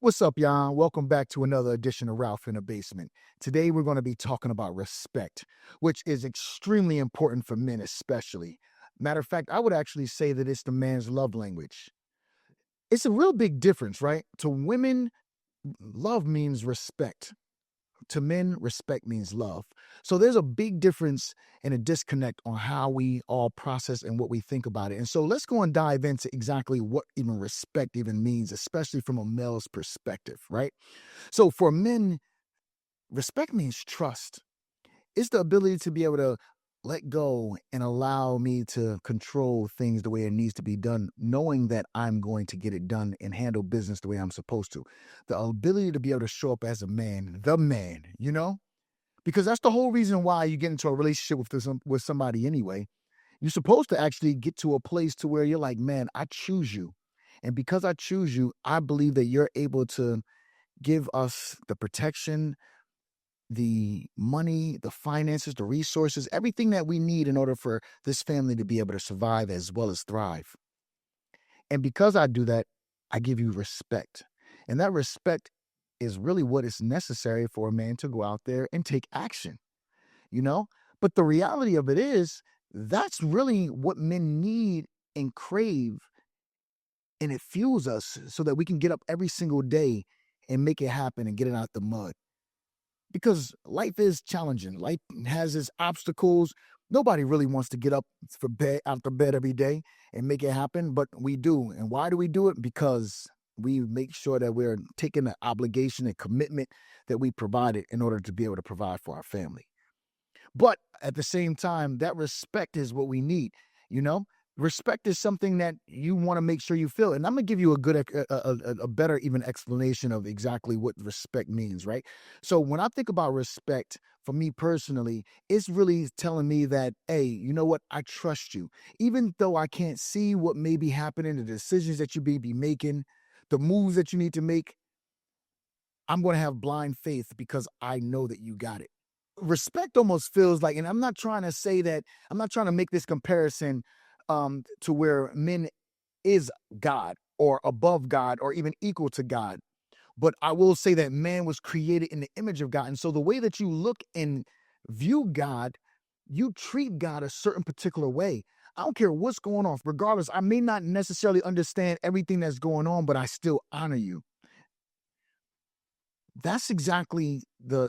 What's up, y'all? Welcome back to another edition of Ralph in the Basement. Today, we're going to be talking about respect, which is extremely important for men, especially. Matter of fact, I would actually say that it's the man's love language. It's a real big difference, right? To women, love means respect. To men, respect means love. So there's a big difference and a disconnect on how we all process and what we think about it. And so let's go and dive into exactly what even respect even means, especially from a male's perspective, right? So for men, respect means trust. It's the ability to be able to let go and allow me to control things the way it needs to be done, knowing that I'm going to get it done and handle business the way I'm supposed to. The ability to be able to show up as a man, the man, because that's the whole reason why you get into a relationship with somebody anyway. You're supposed to actually get to a place to where you're like, man, I choose you. And because I choose you, I believe that you're able to give us the protection, the money, the finances, the resources, everything that we need in order for this family to be able to survive as well as thrive. And because I do that, I give you respect. And that respect is really what is necessary for a man to go out there and take action, you know? But the reality of it is, that's really what men need and crave. And it fuels us so that we can get up every single day and make it happen and get it out the mud. Because life is challenging. Life has its obstacles. Nobody really wants to get up for bed after bed every day and make it happen, but we do. And why do we do it? Because we make sure that we're taking the obligation and commitment that we provided in order to be able to provide for our family. But at the same time, that respect is what we need, you know? Respect is something that you want to make sure you feel. And I'm gonna give you a good, a better even explanation of exactly what respect means, right? So when I think about respect, for me personally, it's really telling me that, hey, you know what? I trust you, even though I can't see what may be happening, the decisions that you may be making, the moves that you need to make. I'm going to have blind faith because I know that you got it. Respect almost feels like, and I'm not trying to say that, I'm not trying to make this comparison to where men is God or above God or even equal to God. But I will say that man was created in the image of God. And so the way that you look and view God, you treat God a certain particular way. I don't care what's going on. Regardless, I may not necessarily understand everything that's going on, but I still honor you. That's exactly the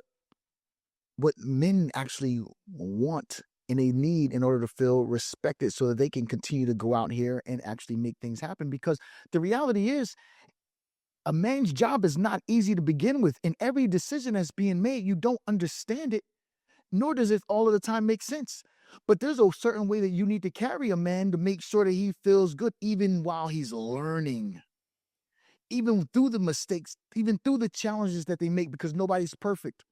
what men actually want and they need in order to feel respected so that they can continue to go out here and actually make things happen. Because the reality is, a man's job is not easy to begin with. And every decision that's being made, you don't understand it, nor does it all of the time make sense. But there's a certain way that you need to carry a man to make sure that he feels good, even while he's learning, even through the mistakes, even through the challenges that they make, because nobody's perfect.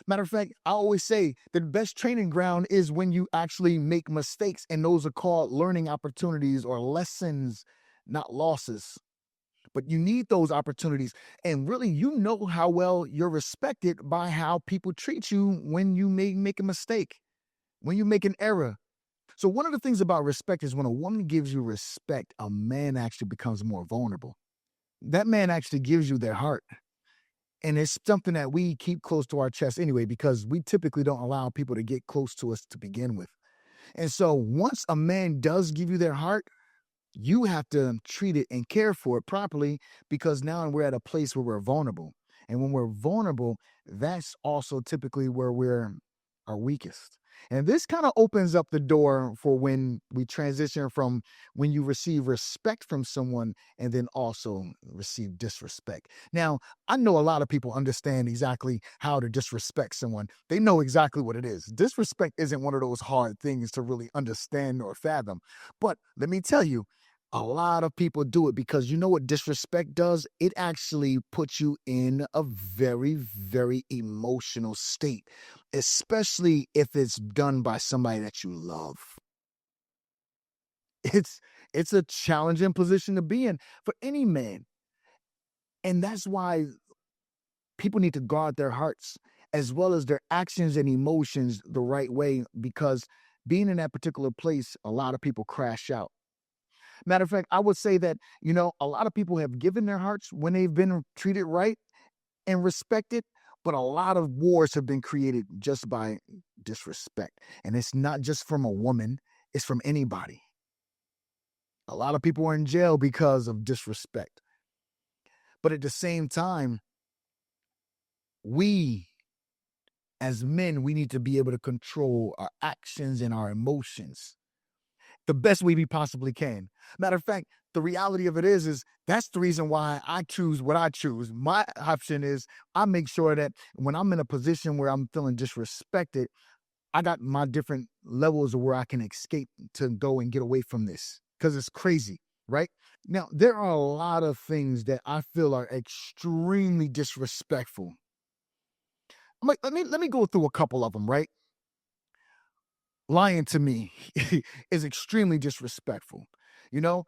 Matter of fact, I always say the best training ground is when you actually make mistakes, and those are called learning opportunities or lessons, not losses. But you need those opportunities. And really, you know how well you're respected by how people treat you when you may make a mistake, when you make an error. So, one of the things about respect is when a woman gives you respect, a man actually becomes more vulnerable. That man actually gives you their heart. And it's something that we keep close to our chest anyway, because we typically don't allow people to get close to us to begin with. And so once a man does give you their heart, you have to treat it and care for it properly, because now we're at a place where we're vulnerable. And when we're vulnerable, that's also typically where we're our weakest. And this kind of opens up the door for when we transition from when you receive respect from someone and then also receive disrespect. Now, I know a lot of people understand exactly how to disrespect someone. They know exactly what it is. Disrespect isn't one of those hard things to really understand or fathom. But let me tell you, a lot of people do it because you know what disrespect does? It actually puts you in a very, very emotional state, especially if it's done by somebody that you love. It's it's a challenging position to be in for any man. And that's why people need to guard their hearts as well as their actions and emotions the right way, because being in that particular place, a lot of people crash out. Matter of fact, I would say that, a lot of people have given their hearts when they've been treated right and respected, but a lot of wars have been created just by disrespect. And it's not just from a woman, it's from anybody. A lot of people are in jail because of disrespect. But at the same time, we as men, we need to be able to control our actions and our emotions the best way we possibly can. Matter of fact, the reality of it is that's the reason why I choose what I choose. My option is I make sure that when I'm in a position where I'm feeling disrespected, I got my different levels of where I can escape to go and get away from this because it's crazy, right? Now, there are a lot of things that I feel are extremely disrespectful. Let me go through a couple of them, right? Lying to me is extremely disrespectful. You know,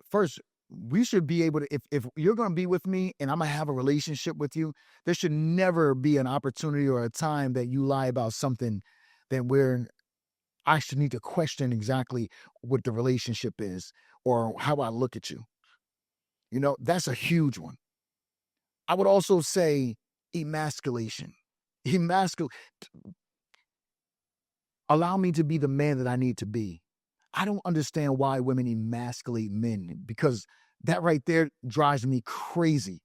first, we should be able to, if you're going to be with me and I'm going to have a relationship with you, there should never be an opportunity or a time that you lie about something that I should need to question exactly what the relationship is or how I look at you. That's a huge one. I would also say emasculation. Emascul Allow me to be the man that I need to be. I don't understand why women emasculate men because that right there drives me crazy.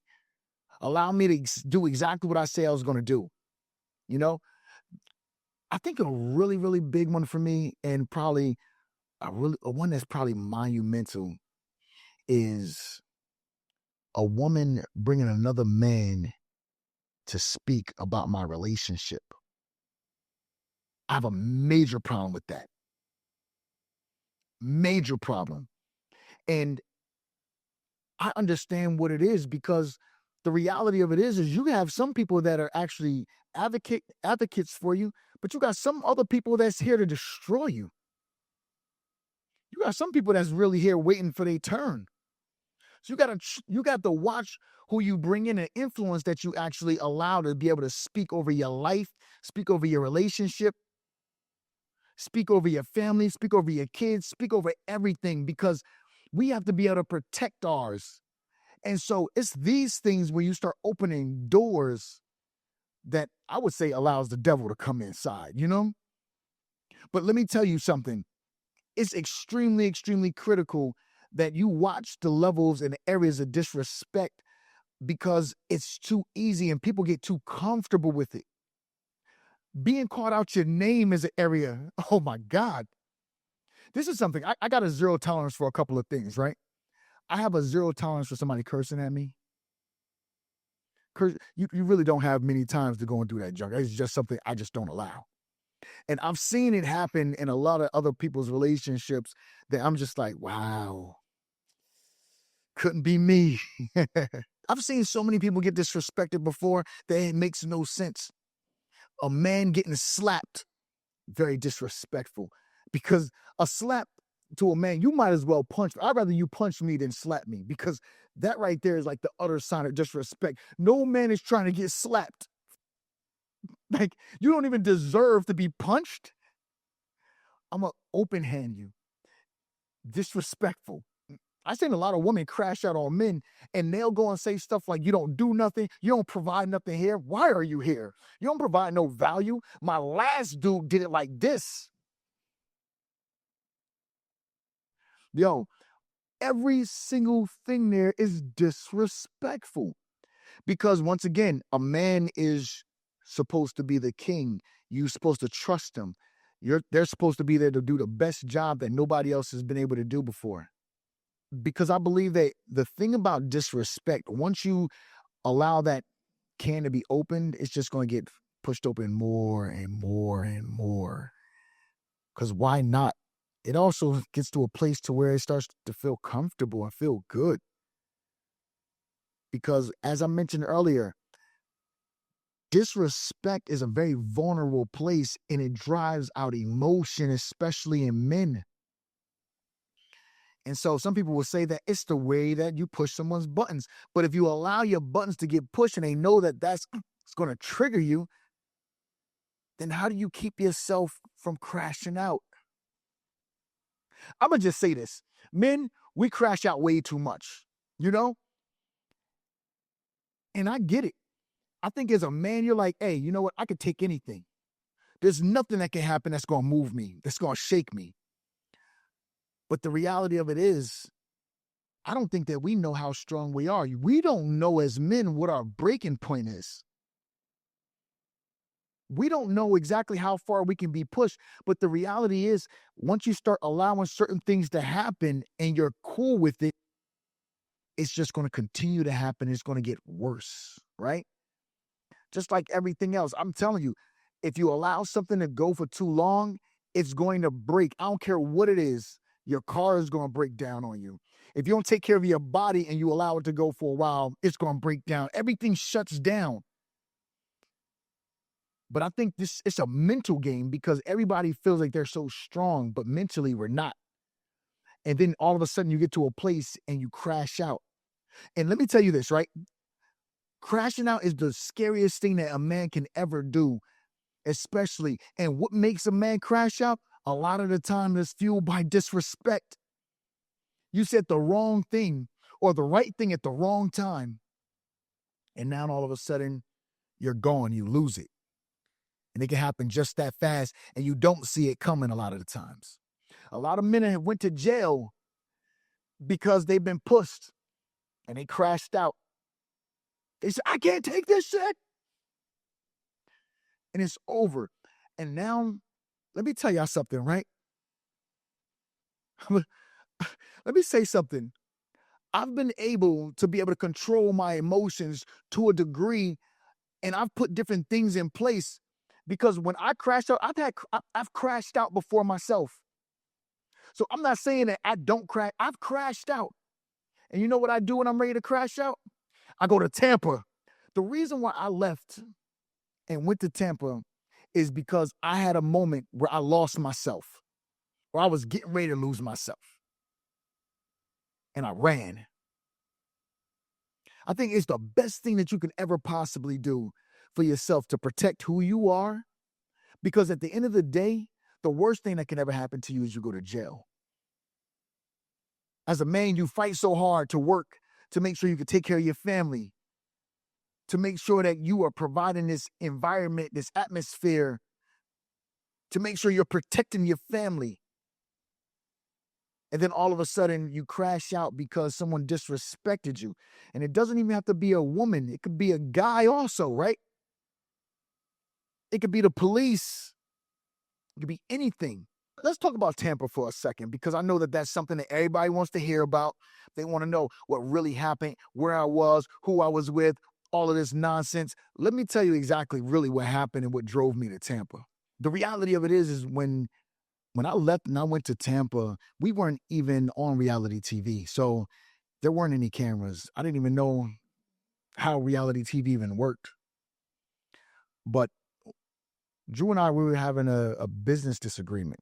Allow me to do exactly what I say I was going to do. You know, I think a really, really big one for me, and probably a one that's probably monumental, is a woman bringing another man to speak about my relationship. I have a major problem with that. Major problem. And I understand what it is because the reality of it is you have some people that are actually advocates for you, but you got some other people that's here to destroy you. You got some people that's really here waiting for their turn. So you got to watch who you bring in and influence that you actually allow to be able to speak over your life, speak over your relationship, speak over your family, speak over your kids, speak over everything because we have to be able to protect ours. And so it's these things where you start opening doors that I would say allows the devil to come inside. But let me tell you something. It's extremely, extremely critical that you watch the levels and the areas of disrespect because it's too easy and people get too comfortable with it. Being called out your name is an area. Oh my God. This is something I got a zero tolerance for a couple of things, right? I have a zero tolerance for somebody cursing at me. You really don't have many times to go and do that junk. It's just something I just don't allow. And I've seen it happen in a lot of other people's relationships that I'm just like, wow, couldn't be me. I've seen so many people get disrespected before that it makes no sense. A man getting slapped, very disrespectful. Because a slap to a man, you might as well punch. I'd rather you punch me than slap me because that right there is like the utter sign of disrespect. No man is trying to get slapped. Like, you don't even deserve to be punched. I'm going to open hand you. Disrespectful. I've seen a lot of women crash out on men and they'll go and say stuff like, you don't do nothing. You don't provide nothing here. Why are you here? You don't provide no value. My last dude did it like this. Yo, every single thing there is disrespectful because once again, a man is supposed to be the king. You're supposed to trust him. They're supposed to be there to do the best job that nobody else has been able to do before. Because I believe that the thing about disrespect, once you allow that can to be opened, it's just going to get pushed open more and more and more. Because why not? It also gets to a place to where it starts to feel comfortable and feel good. Because as I mentioned earlier, disrespect is a very vulnerable place and it drives out emotion, especially in men. And so some people will say that it's the way that you push someone's buttons. But if you allow your buttons to get pushed and they know that that's it's going to trigger you, then how do you keep yourself from crashing out? I'm going to just say this. Men, we crash out way too much, you know? And I get it. I think as a man, you're like, hey, you know what? I could take anything. There's nothing that can happen that's going to move me, that's going to shake me. But the reality of it is, I don't think that we know how strong we are. We don't know as men what our breaking point is. We don't know exactly how far we can be pushed. But the reality is, once you start allowing certain things to happen and you're cool with it, it's just going to continue to happen. It's going to get worse, right? Just like everything else. I'm telling you, if you allow something to go for too long, it's going to break. I don't care what it is. Your car is going to break down on you. If you don't take care of your body and you allow it to go for a while, it's going to break down. Everything shuts down. But I think it's a mental game because everybody feels like they're so strong, but mentally we're not. And then all of a sudden you get to a place and you crash out. And let me tell you this, right? Crashing out is the scariest thing that a man can ever do, especially. And what makes a man crash out? A lot of the time is fueled by disrespect. You said the wrong thing or the right thing at the wrong time. And now all of a sudden you're gone, you lose it. And it can happen just that fast and you don't see it coming a lot of the times. A lot of men have went to jail because they've been pushed and they crashed out. They said, I can't take this shit. And it's over. And now, let me tell y'all something, right? Let me say something. I've been able to control my emotions to a degree, and I've put different things in place because when I crash out, I've crashed out before myself. So I'm not saying that I don't crash. I've crashed out. And you know what I do when I'm ready to crash out? I go to Tampa. The reason why I left and went to Tampa is because I had a moment where I lost myself, where I was getting ready to lose myself. And I ran. I think it's the best thing that you can ever possibly do for yourself to protect who you are. Because at the end of the day, the worst thing that can ever happen to you is you go to jail. As a man, you fight so hard to work to make sure you can take care of your family, to make sure that you are providing this environment, this atmosphere, to make sure you're protecting your family. And then all of a sudden you crash out because someone disrespected you. And it doesn't even have to be a woman. It could be a guy also, right? It could be the police. It could be anything. Let's talk about Tampa for a second because I know that that's something that everybody wants to hear about. They want to know what really happened, where I was, who I was with, all of this nonsense. Let me tell you exactly really what happened and what drove me to Tampa. The reality of it is when I left and I went to Tampa, we weren't even on reality TV. So there weren't any cameras. I didn't even know how reality TV even worked. But Drew and I, we were having a business disagreement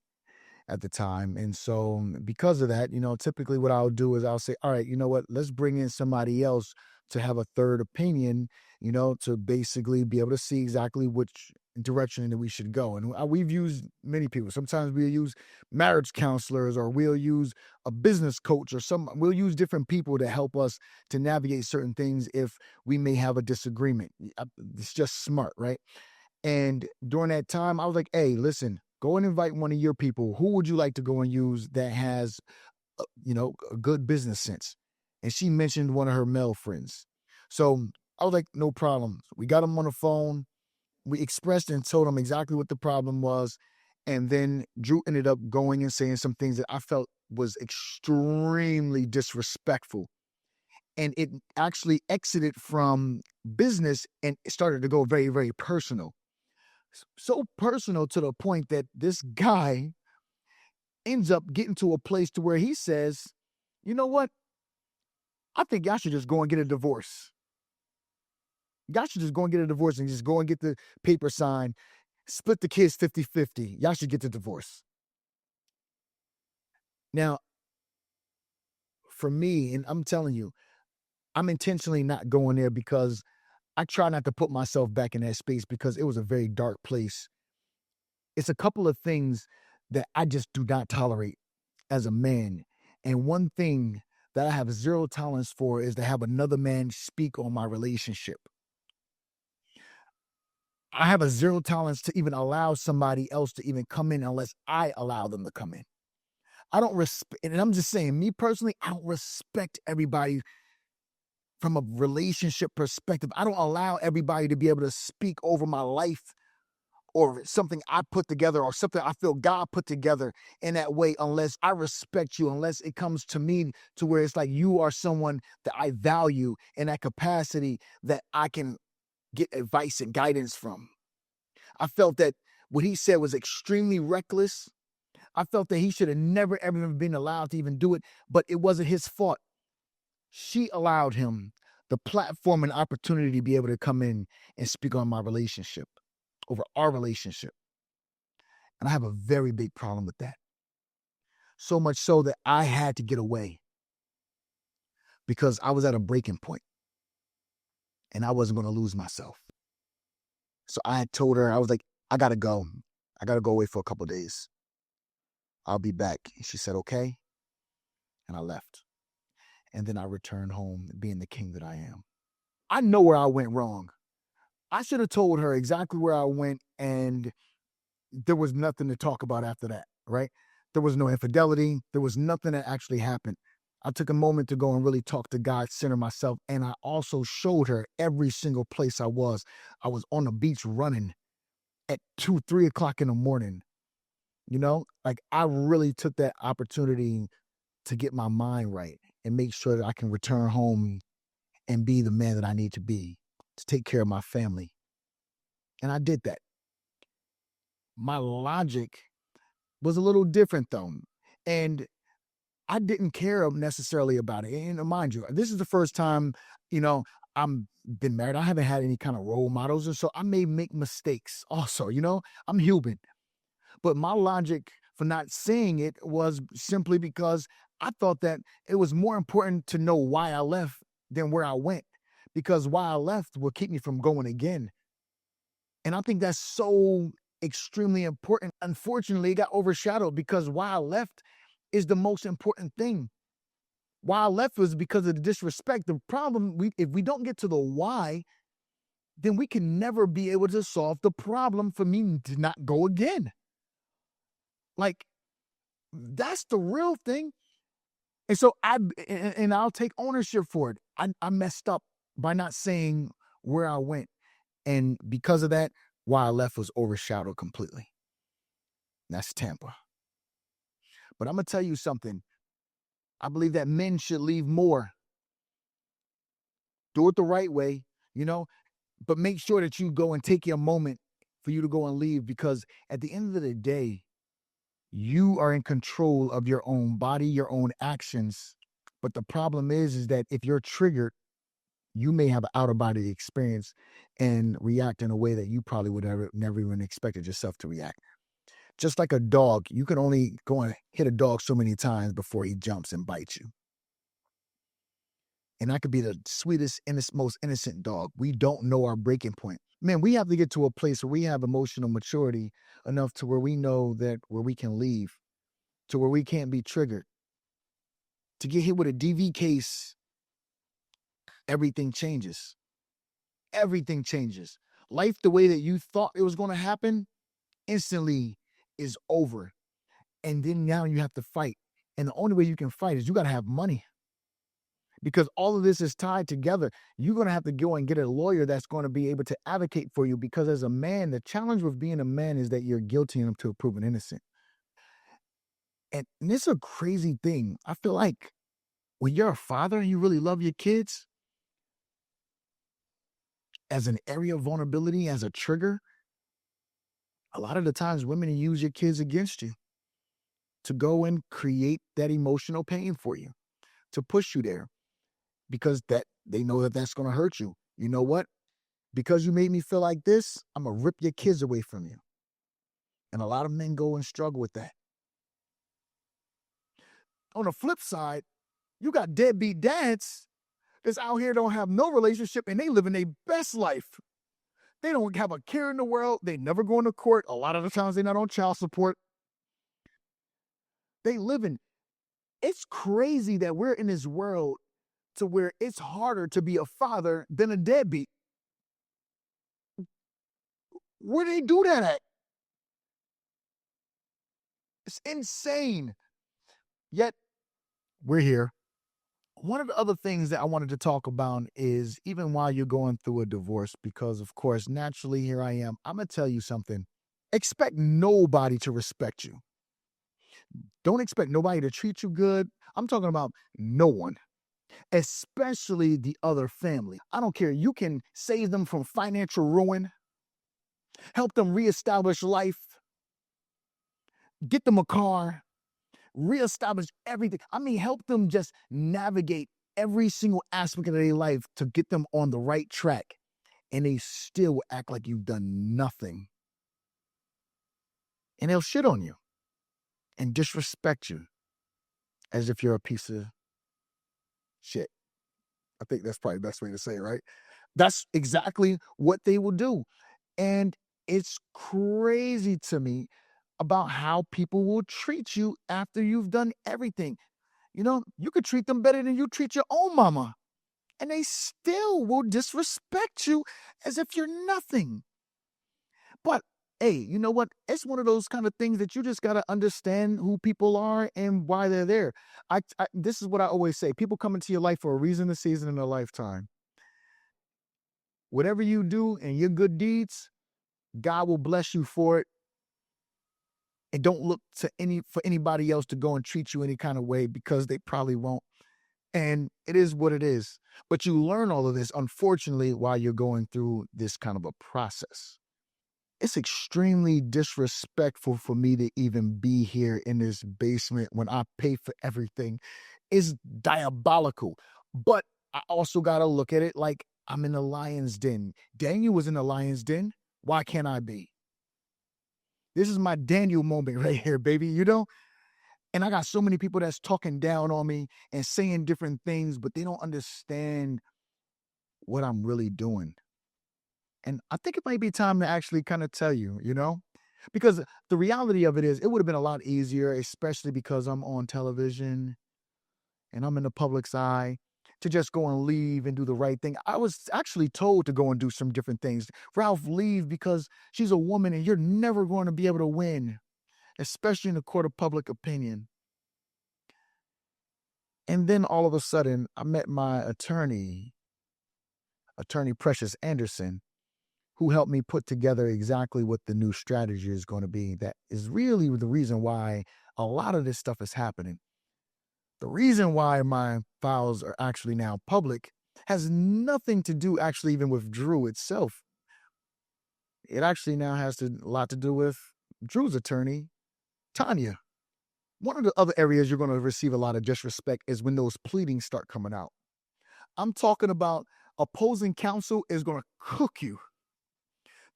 at the time. And so because of that, typically what I'll do is I'll say, all right, you know what, let's bring in somebody else to have a third opinion, to basically be able to see exactly which direction that we should go. And we've used many people. Sometimes we'll use marriage counselors or we'll use a business coach or we'll use different people to help us to navigate certain things if we may have a disagreement. It's just smart, right? And during that time, I was like, hey, listen, go and invite one of your people. Who would you like to go and use that has, a good business sense? And she mentioned one of her male friends. So I was like, no problem. We got him on the phone. We expressed and told him exactly what the problem was. And then Drew ended up going and saying some things that I felt was extremely disrespectful. And it actually exited from business and it started to go very, very personal. So personal to the point that this guy ends up getting to a place to where he says, you know what? I think y'all should just go and get a divorce. Y'all should just go and get a divorce and just go and get the paper signed, split the kids 50-50. Y'all should get the divorce. Now, for me, and I'm telling you, I'm intentionally not going there because I try not to put myself back in that space because it was a very dark place. It's a couple of things that I just do not tolerate as a man. And one thing that I have zero tolerance for is to have another man speak on my relationship. I have a zero tolerance to even allow somebody else to even come in unless I allow them to come in. I don't respect, and I'm just saying, me personally, I don't respect everybody from a relationship perspective. I don't allow everybody to be able to speak over my life or something I put together or something I feel God put together in that way unless I respect you, unless it comes to me to where it's like you are someone that I value in that capacity that I can get advice and guidance from. I felt that what he said was extremely reckless. I felt that he should have never ever been allowed to even do it, but it wasn't his fault. She allowed him the platform and opportunity to be able to come in and speak on my relationship, over our relationship. And I have a very big problem with that. So much so that I had to get away because I was at a breaking point and I wasn't going to lose myself. So I had told her, I was like, I got to go. I got to go away for a couple of days. I'll be back. And she said, okay. And I left. And then I returned home being the king that I am. I know where I went wrong. I should have told her exactly where I went, and there was nothing to talk about after that, right? There was no infidelity. There was nothing that actually happened. I took a moment to go and really talk to God, center myself, and I also showed her every single place I was. I was on the beach running at 2, 3 o'clock in the morning. Like I really took that opportunity to get my mind right and make sure that I can return home and be the man that I need to be to take care of my family. And I did that. My logic was a little different though. And I didn't care necessarily about it. And mind you, this is the first time, you know, I'm been married. I haven't had any kind of role models. And so I may make mistakes also, I'm human. But my logic for not saying it was simply because I thought that it was more important to know why I left than where I went. Because why I left will keep me from going again. And I think that's so extremely important. Unfortunately, it got overshadowed because why I left is the most important thing. Why I left was because of the disrespect. The problem, if we don't get to the why, then we can never be able to solve the problem for me to not go again. Like, that's the real thing. And so and I'll take ownership for it. I messed up by not saying where I went. And because of that, why I left was overshadowed completely. That's Tampa. But I'm gonna tell you something. I believe that men should leave more. Do it the right way, you know, but make sure that you go and take your moment for you to go and leave because at the end of the day, you are in control of your own body, your own actions. But the problem is that if you're triggered, you may have an out of body experience and react in a way that you probably would never even expected yourself to react. Just like a dog, you can only go and hit a dog so many times before he jumps and bites you. And that could be the sweetest, most innocent dog. We don't know our breaking point. Man, we have to get to a place where we have emotional maturity enough to where we know that where we can leave, to where we can't be triggered. To get hit with a DV case, everything changes. Everything changes. Life, the way that you thought it was going to happen, instantly is over. And then now you have to fight. And the only way you can fight is you got to have money because all of this is tied together. You're going to have to go and get a lawyer that's going to be able to advocate for you because as a man, the challenge with being a man is that you're guilty until proven innocent. And this is a crazy thing. I feel like when you're a father and you really love your kids, as an area of vulnerability, as a trigger, a lot of the times women use your kids against you to go and create that emotional pain for you, to push you there because that they know that that's going to hurt you. You know what? Because you made me feel like this, I'm going to rip your kids away from you. And a lot of men go and struggle with that. On the flip side, you got deadbeat dads that's out here don't have no relationship and they living their best life. They don't have a care in the world. They never go into court. A lot of the times they're not on child support. They living. It's crazy that we're in this world to where it's harder to be a father than a deadbeat. Where do they do that at? It's insane. Yet we're here. One of the other things that I wanted to talk about is even while you're going through a divorce, because of course, naturally, here I am. I'm going to tell you something. Expect nobody to respect you. Don't expect nobody to treat you good. I'm talking about no one, especially the other family. I don't care. You can save them from financial ruin, help them reestablish life, get them a car, reestablish everything. I mean, help them just navigate every single aspect of their life to get them on the right track. And they still will act like you've done nothing. And they'll shit on you and disrespect you as if you're a piece of shit. I think that's probably the best way to say it, right? That's exactly what they will do. And it's crazy to me about how people will treat you after you've done everything. You know, you could treat them better than you treat your own mama, and they still will disrespect you as if you're nothing. But hey, you know what? It's one of those kind of things that you just got to understand who people are and why they're there. This is what I always say. People come into your life for a reason, a season, and a lifetime. Whatever you do and your good deeds, God will bless you for it. And don't look to anybody else to go and treat you any kind of way, because they probably won't. And it is what it is. But you learn all of this, unfortunately, while you're going through this kind of a process. It's extremely disrespectful for me to even be here in this basement when I pay for everything. It's diabolical. But I also got to look at it like I'm in the lion's den. Daniel was in the lion's den. Why can't I be? This is my Daniel moment right here, baby. You know? And I got so many people that's talking down on me and saying different things, but they don't understand what I'm really doing. And I think it might be time to actually kind of tell you, you know? Because the reality of it is, it would have been a lot easier, especially because I'm on television and I'm in the public's eye, to just go and leave and do the right thing. I was actually told to go and do some different things. Ralph, leave because she's a woman and you're never going to be able to win, especially in the court of public opinion. And then all of a sudden, I met my attorney Precious Anderson, who helped me put together exactly what the new strategy is going to be. That is really the reason why a lot of this stuff is happening. The reason why my files are actually now public has nothing to do actually even with Drew itself. It actually now has a lot to do with Drew's attorney, Tanya. One of the other areas you're going to receive a lot of disrespect is when those pleadings start coming out. I'm talking about opposing counsel is going to cook you.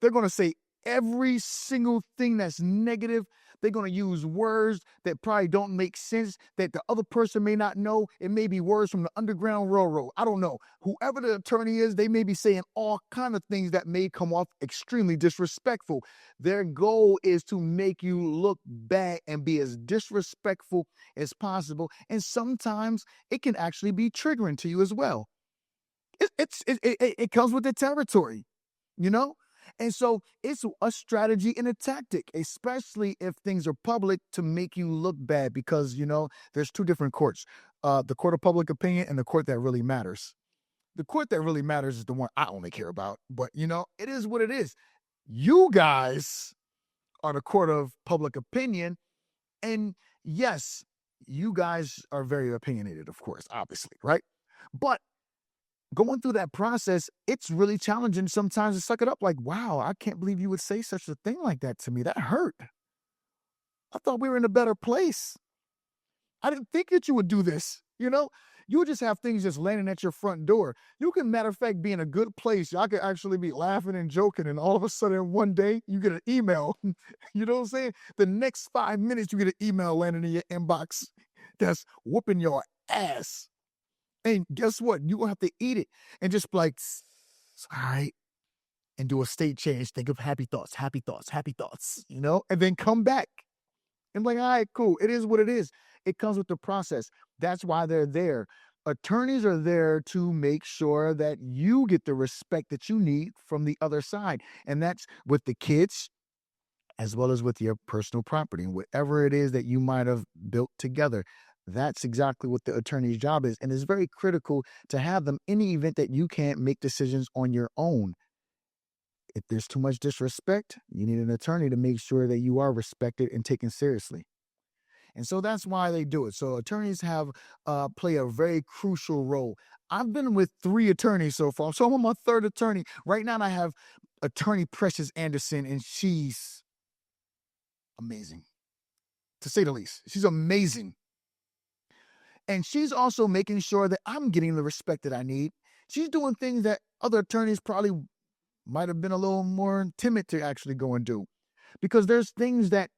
They're going to say every single thing that's negative. They're going to use words that probably don't make sense, that the other person may not know. It may be words from the Underground Railroad. I don't know. Whoever the attorney is, they may be saying all kind of things that may come off extremely disrespectful. Their goal is to make you look bad and be as disrespectful as possible. And sometimes it can actually be triggering to you as well. It comes with the territory, you know? And so it's a strategy and a tactic, especially if things are public, to make you look bad, because, you know, there's two different courts, the court of public opinion and the court that really matters. The court that really matters is the one I only care about. But, you know, it is what it is. You guys are the court of public opinion. And yes, you guys are very opinionated, of course, obviously, right? But going through that process, it's really challenging sometimes to suck it up. Like, wow, I can't believe you would say such a thing like that to me. That hurt. I thought we were in a better place. I didn't think that you would do this. You know, you would just have things just landing at your front door. You can, matter of fact, be in a good place. I could actually be laughing and joking, and all of a sudden, one day, you get an email. You know what I'm saying? The next 5 minutes, you get an email landing in your inbox that's whooping your ass. And guess what? You're going to have to eat it and just be like, all right, and do a state change. Think of happy thoughts, happy thoughts, happy thoughts, you know, and then come back I'm like, all right, cool. It is what it is. It comes with the process. That's why they're there. Attorneys are there to make sure that you get the respect that you need from the other side. And that's with the kids as well as with your personal property and whatever it is that you might have built together. That's exactly what the attorney's job is. And it's very critical to have them in the event that you can't make decisions on your own. If there's too much disrespect, you need an attorney to make sure that you are respected and taken seriously. And so that's why they do it. So attorneys have play a very crucial role. I've been with 3 attorneys so far. So I'm on my 3rd attorney. Right now I have attorney Precious Anderson, and she's amazing, to say the least. She's amazing. And she's also making sure that I'm getting the respect that I need. She's doing things that other attorneys probably might have been a little more timid to actually go and do, because there's things that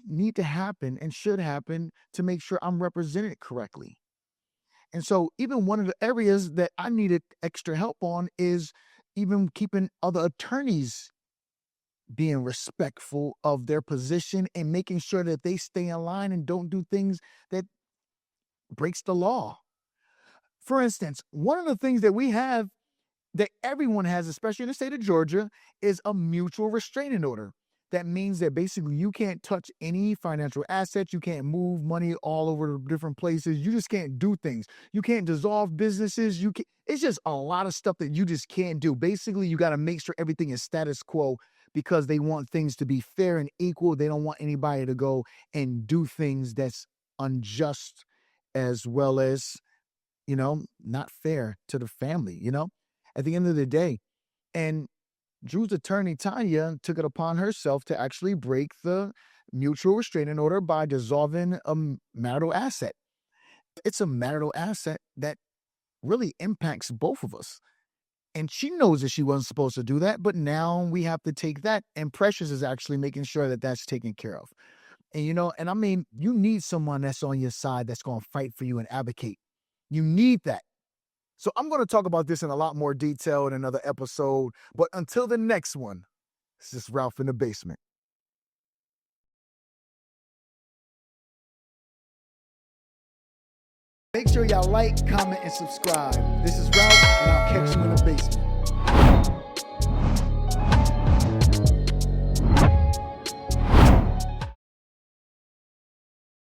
need to happen and should happen to make sure I'm represented correctly. And so even one of the areas that I needed extra help on is even keeping other attorneys being respectful of their position and making sure that they stay in line and don't do things that breaks the law. For instance, one of the things that we have that everyone has, especially in the state of Georgia, is a mutual restraining order. That means that basically you can't touch any financial assets. You can't move money all over different places. You just can't do things. You can't dissolve businesses. It's just a lot of stuff that you just can't do. Basically, you got to make sure everything is status quo because they want things to be fair and equal. They don't want anybody to go and do things that's unjust as well as, not fair to the family. At the end of the day. And Drew's attorney, Tanya, took it upon herself to actually break the mutual restraining order by dissolving a marital asset. It's a marital asset that really impacts both of us. And she knows that she wasn't supposed to do that, but now we have to take that. And Precious is actually making sure that that's taken care of. And I mean, you need someone that's on your side that's going to fight for you and advocate. You need that. So I'm going to talk about this in a lot more detail in another episode. But until the next one, this is Ralph in the Basement. Make sure y'all like, comment, and subscribe. This is Ralph, and I'll catch you in the basement.